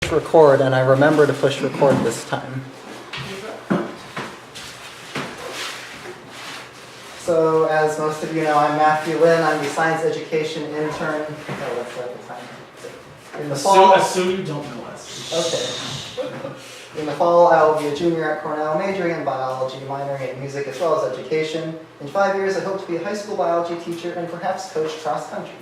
push record, and I remember to push record this time. So, as most of you know, I'm Matthew Lin. I'm the science education intern. Oh, that's right, the time. In the fall. Assume you don't know us. Okay. In the fall, I will be a junior at Cornell, majoring in biology, minoring in music as well as education. In 5 years, I hope to be a high school biology teacher and perhaps coach cross country.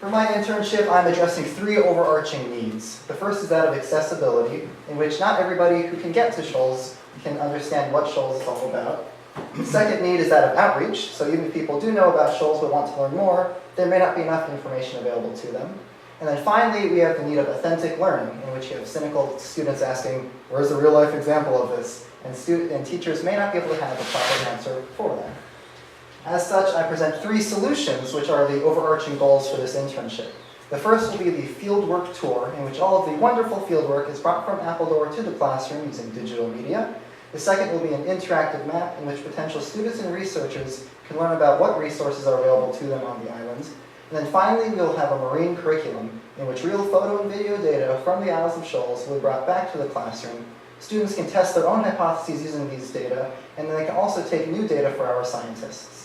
For my internship, I'm addressing 3 overarching needs. The first is that of accessibility, in which not everybody who can get to Shoals can understand what Shoals is all about. The second need is that of outreach, so even if people do know about Shoals but want to learn more, there may not be enough information available to them. And then finally, we have the need of authentic learning, in which you have cynical students asking, where's the real-life example of this? And teachers may not be able to have a proper answer for them. As such, I present 3 solutions, which are the overarching goals for this internship. The first will be the fieldwork tour, in which all of the wonderful fieldwork is brought from Appledore to the classroom using digital media. The second will be an interactive map in which potential students and researchers can learn about what resources are available to them on the island. And then finally, we'll have a marine curriculum in which real photo and video data from the Isles of Shoals will be brought back to the classroom. Students can test their own hypotheses using these data, and then they can also take new data for our scientists.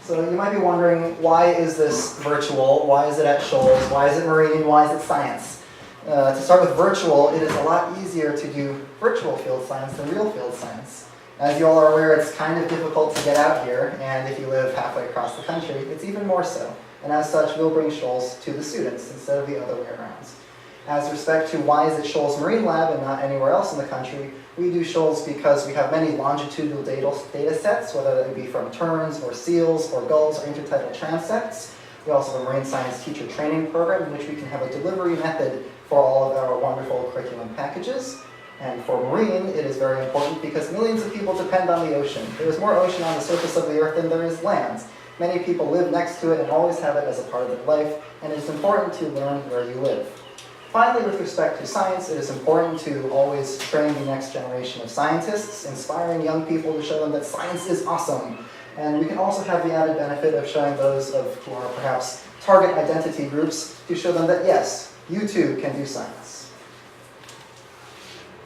So you might be wondering, why is this virtual? Why is it at Shoals? Why is it marine? Why is it science? To start with virtual, it is a lot easier to do virtual field science than real field science. As you all are aware, it's kind of difficult to get out here, and if you live halfway across the country, it's even more so. And as such, we'll bring Shoals to the students instead of the other way around. As respect to why is it Shoals Marine Lab and not anywhere else in the country, we do Shoals because we have many longitudinal data sets, whether that be from terns or seals or gulls or intertidal transects. We also have a marine science teacher training program in which we can have a delivery method for all of our wonderful curriculum packages. And for marine, it is very important because millions of people depend on the ocean. There is more ocean on the surface of the earth than there is land. Many people live next to it and always have it as a part of their life, and it's important to learn where you live. Finally, with respect to science, it is important to always train the next generation of scientists, inspiring young people to show them that science is awesome. And we can also have the added benefit of showing those who are perhaps target identity groups to show them that yes, you too can do science.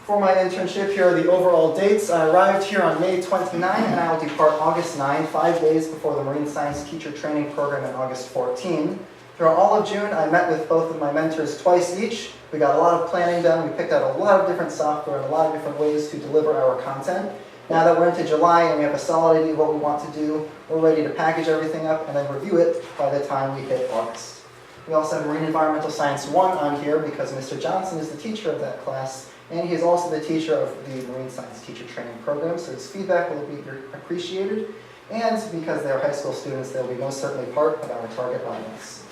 For my internship, here are the overall dates. I arrived here on May 29, and I will depart August 9, 5 days before the Marine Science Teacher Training Program in August 14. Throughout all of June, I met with both of my mentors twice each. We got a lot of planning done. We picked out a lot of different software and a lot of different ways to deliver our content. Now that we're into July and we have a solid idea of what we want to do, we're ready to package everything up and then review it by the time we hit August. We also have Marine Environmental Science 1 on here because Mr. Johnson is the teacher of that class, and he is also the teacher of the Marine Science Teacher Training Program, so his feedback will be appreciated. And because they're high school students, they'll be most certainly part of our target audience.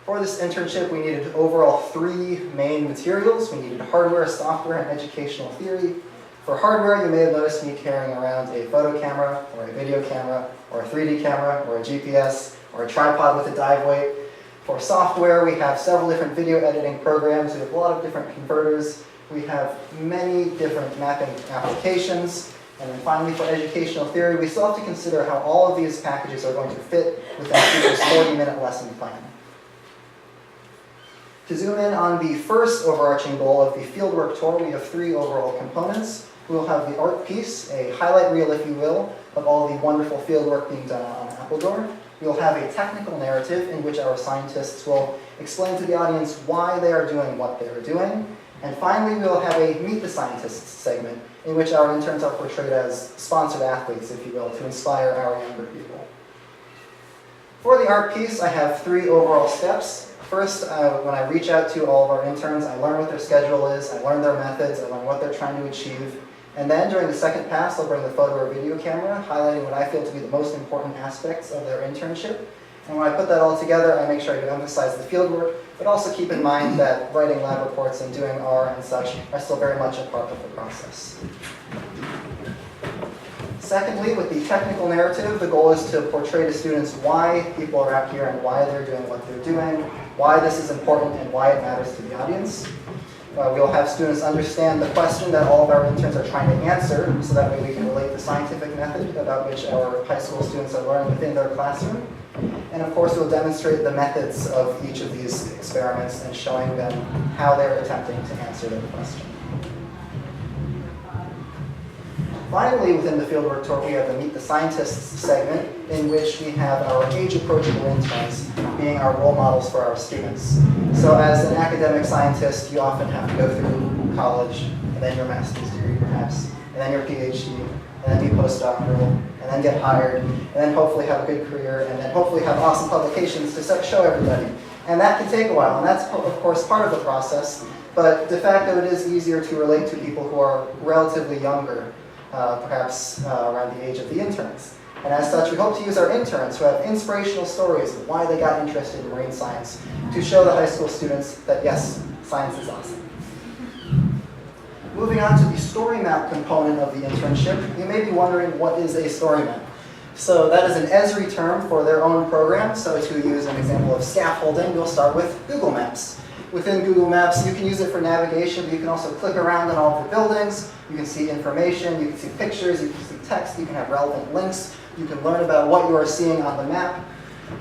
For this internship, we needed overall 3 main materials. We needed hardware, software, and educational theory. For hardware, you may have noticed me carrying around a photo camera, or a video camera, or a 3D camera, or a GPS, or a tripod with a dive weight. For software, we have several different video editing programs. We have a lot of different converters. We have many different mapping applications. And then finally, for educational theory, we still have to consider how all of these packages are going to fit within a teacher's 40-minute lesson plan. To zoom in on the first overarching goal of the fieldwork tour, we have 3 overall components. We will have the art piece, a highlight reel, if you will, of all the wonderful fieldwork being done on Appledore. We will have a technical narrative in which our scientists will explain to the audience why they are doing what they are doing. And finally, we will have a Meet the Scientists segment in which our interns are portrayed as sponsored athletes, if you will, to inspire our younger people. For the art piece, I have 3 overall steps. First, when I reach out to all of our interns, I learn what their schedule is, I learn their methods, I learn what they're trying to achieve. And then during the second pass, I'll bring the photo or video camera, highlighting what I feel to be the most important aspects of their internship. And when I put that all together, I make sure I emphasize the fieldwork, but also keep in mind that writing lab reports and doing R and such are still very much a part of the process. Secondly, with the technical narrative, the goal is to portray to students why people are out here and why they're doing what they're doing, why this is important and why it matters to the audience. We'll have students understand the question that all of our interns are trying to answer, so that way we can relate the scientific method about which our high school students are learning within their classroom. And of course, we'll demonstrate the methods of each of these experiments and showing them how they're attempting to answer their question. Finally, within the fieldwork tour, we have the Meet the Scientists segment, in which we have our age-approachable interns being our role models for our students. So as an academic scientist, you often have to go through college, and then your master's degree perhaps, and then your PhD, and then be postdoctoral, and then get hired, and then hopefully have a good career, and then hopefully have awesome publications to show everybody. And that can take a while, and that's of course part of the process, but de facto it is easier to relate to people who are relatively younger, perhaps around the age of the interns. And as such, we hope to use our interns who have inspirational stories of why they got interested in marine science to show the high school students that yes, science is awesome. Moving on to the story map component of the internship, you may be wondering what is a story map. So that is an Esri term for their own program. So to use an example of scaffolding, you'll start with Google Maps. Within Google Maps, you can use it for navigation, but you can also click around on all of the buildings. You can see information, you can see pictures, you can see text, you can have relevant links. You can learn about what you are seeing on the map.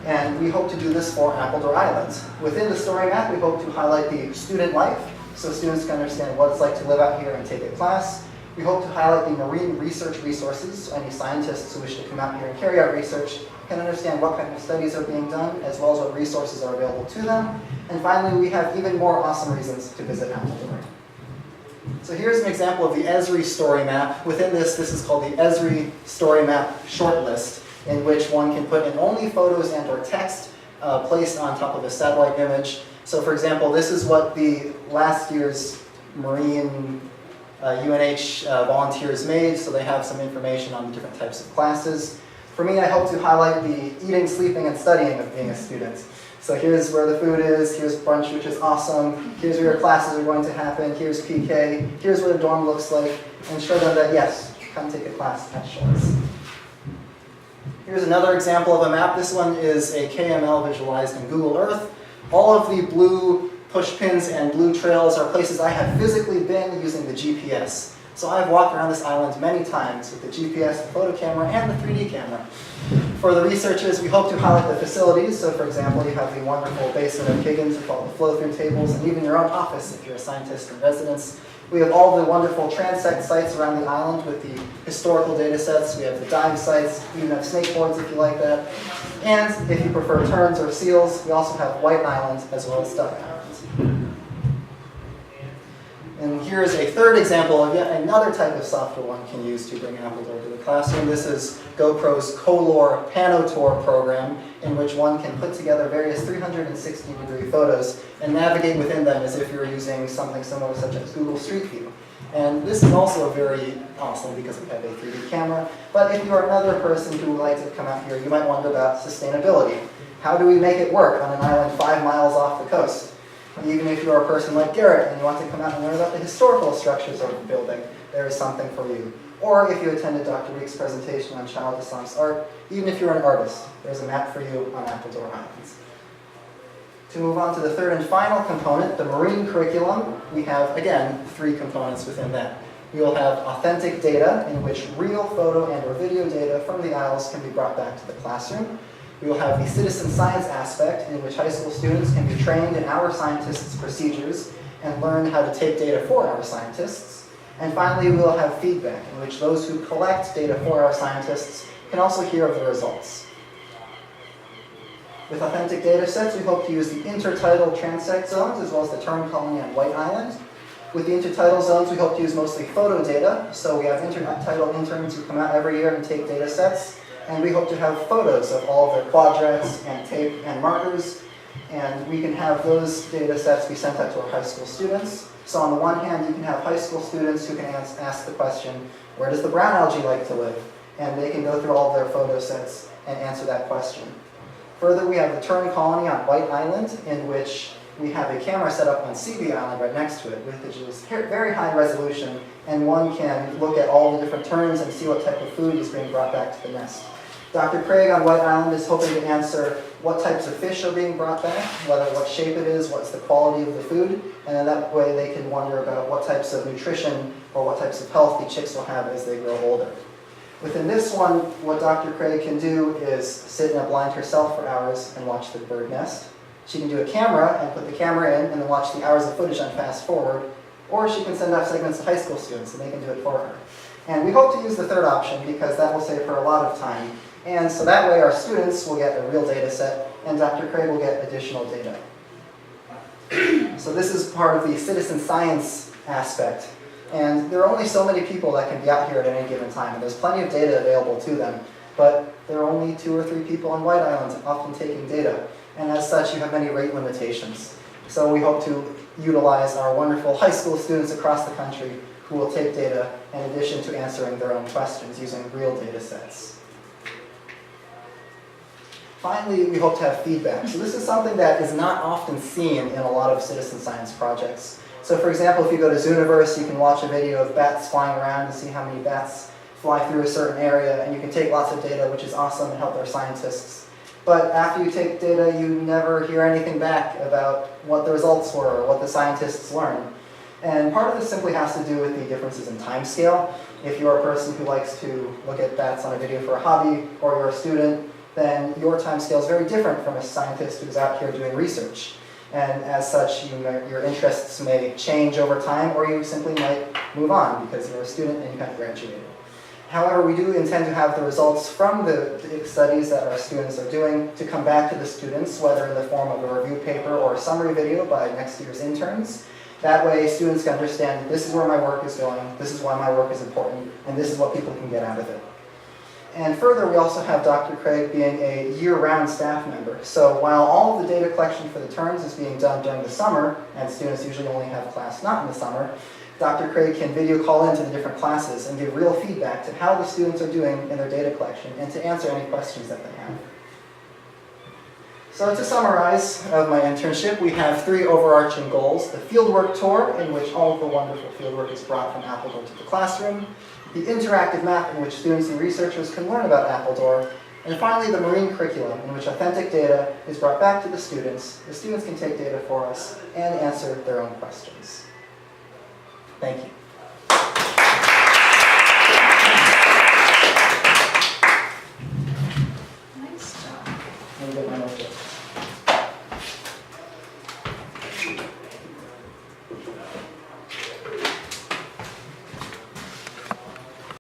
And we hope to do this for Appledore Island. Within the story map, we hope to highlight the student life, so students can understand what it's like to live out here and take a class. We hope to highlight the marine research resources, so any scientists who wish to come out here and carry out research can understand what kind of studies are being done, as well as what resources are available to them. And finally, we have even more awesome reasons to visit Appledore. So here's an example of the Esri story map. Within this is called the Esri story map shortlist, in which one can put in only photos and or text placed on top of a satellite image. So for example, this is what the last year's Marine UNH volunteers made, so they have some information on the different types of classes. For me, I hope to highlight the eating, sleeping, and studying of being a student. So here's where the food is, here's brunch, which is awesome, here's where your classes are going to happen, here's PK, here's what a dorm looks like, and show them that yes, come take a class at Schultz. Here's another example of a map. This one is a KML visualized in Google Earth. All of the blue push pins and blue trails are places I have physically been using the GPS. So I've walked around this island many times with the GPS, the photo camera, and the 3D camera. For the researchers, we hope to highlight the facilities. So for example, you have the wonderful basement of Higgins with all the flow-through tables, and even your own office if you're a scientist in residence. We have all the wonderful transect sites around the island with the historical data sets. We have the dive sites, we even have snakeboards if you like that. And if you prefer terns or seals, we also have White Island as well as Duck Island. And here's a third example of yet another type of software one can use to bring Appledore to the classroom. This is GoPro's Color Panotour program, in which one can put together various 360-degree photos and navigate within them as if you're using something similar such as Google Street View. And this is also very awesome because we have a 3D camera. But if you are another person who would like to come out here, you might wonder about sustainability. How do we make it work on an island 5 miles off the coast? Even if you are a person like Garrett and you want to come out and learn about the historical structures of the building, there is something for you. Or if you attended Dr. Week's presentation on Child Assam's art, even if you're an artist, there's a map for you on Appledore Islands. To move on to the third and final component, the marine curriculum, we have, again, 3 components within that. We will have authentic data, in which real photo and or video data from the Isles can be brought back to the classroom. We will have the citizen science aspect, in which high school students can be trained in our scientists' procedures and learn how to take data for our scientists. And finally, we will have feedback, in which those who collect data for our scientists can also hear of the results. With authentic data sets, we hope to use the intertidal transect zones, as well as the tern colony on White Island. With the intertidal zones, we hope to use mostly photo data, so we have intertidal interns who come out every year and take data sets. And we hope to have photos of all of their quadrats and tape and markers. And we can have those data sets be sent out to our high school students. So on the one hand, you can have high school students who can ask the question, where does the brown algae like to live? And they can go through all of their photo sets and answer that question. Further, we have the tern colony on White Island, in which we have a camera set up on Seaview Island right next to it, which is very high resolution, and one can look at all the different terns and see what type of food is being brought back to the nest. Dr. Craig on White Island is hoping to answer what types of fish are being brought back, what shape it is, what's the quality of the food, and in that way they can wonder about what types of nutrition or what types of health the chicks will have as they grow older. Within this one, what Dr. Craig can do is sit in a blind herself for hours and watch the bird nest. She can do a camera and put the camera in and then watch the hours of footage on fast forward, or she can send off segments to high school students and they can do it for her. And we hope to use the third option because that will save her a lot of time. And so that way our students will get a real data set and Dr. Craig will get additional data. So this is part of the citizen science aspect. And there are only so many people that can be out here at any given time, and there's plenty of data available to them. But there are only 2 or 3 people on White Island often taking data. And as such, you have many rate limitations. So we hope to utilize our wonderful high school students across the country who will take data in addition to answering their own questions using real data sets. Finally, we hope to have feedback. So this is something that is not often seen in a lot of citizen science projects. So for example, if you go to Zooniverse, you can watch a video of bats flying around and see how many bats fly through a certain area, and you can take lots of data, which is awesome and help our scientists. But after you take data, you never hear anything back about what the results were or what the scientists learned. And part of this simply has to do with the differences in time scale. If you're a person who likes to look at bats on a video for a hobby, or you're a student, then your time scale is very different from a scientist who's out here doing research. And as such, your interests may change over time, or you simply might move on because you're a student and you have graduated. However, we do intend to have the results from the studies that our students are doing to come back to the students, whether in the form of a review paper or a summary video by next year's interns. That way, students can understand this is where my work is going, this is why my work is important, and this is what people can get out of it. And further, we also have Dr. Craig being a year-round staff member. So while all of the data collection for the terms is being done during the summer, and students usually only have class not in the summer, Dr. Craig can video call into the different classes and give real feedback to how the students are doing in their data collection and to answer any questions that they have. So to summarize of my internship, we have 3 overarching goals. The fieldwork tour, in which all of the wonderful fieldwork is brought from Appledore to the classroom. The interactive map, in which students and researchers can learn about Appledore. And finally, the marine curriculum, in which authentic data is brought back to the students. The students can take data for us and answer their own questions. Thank you.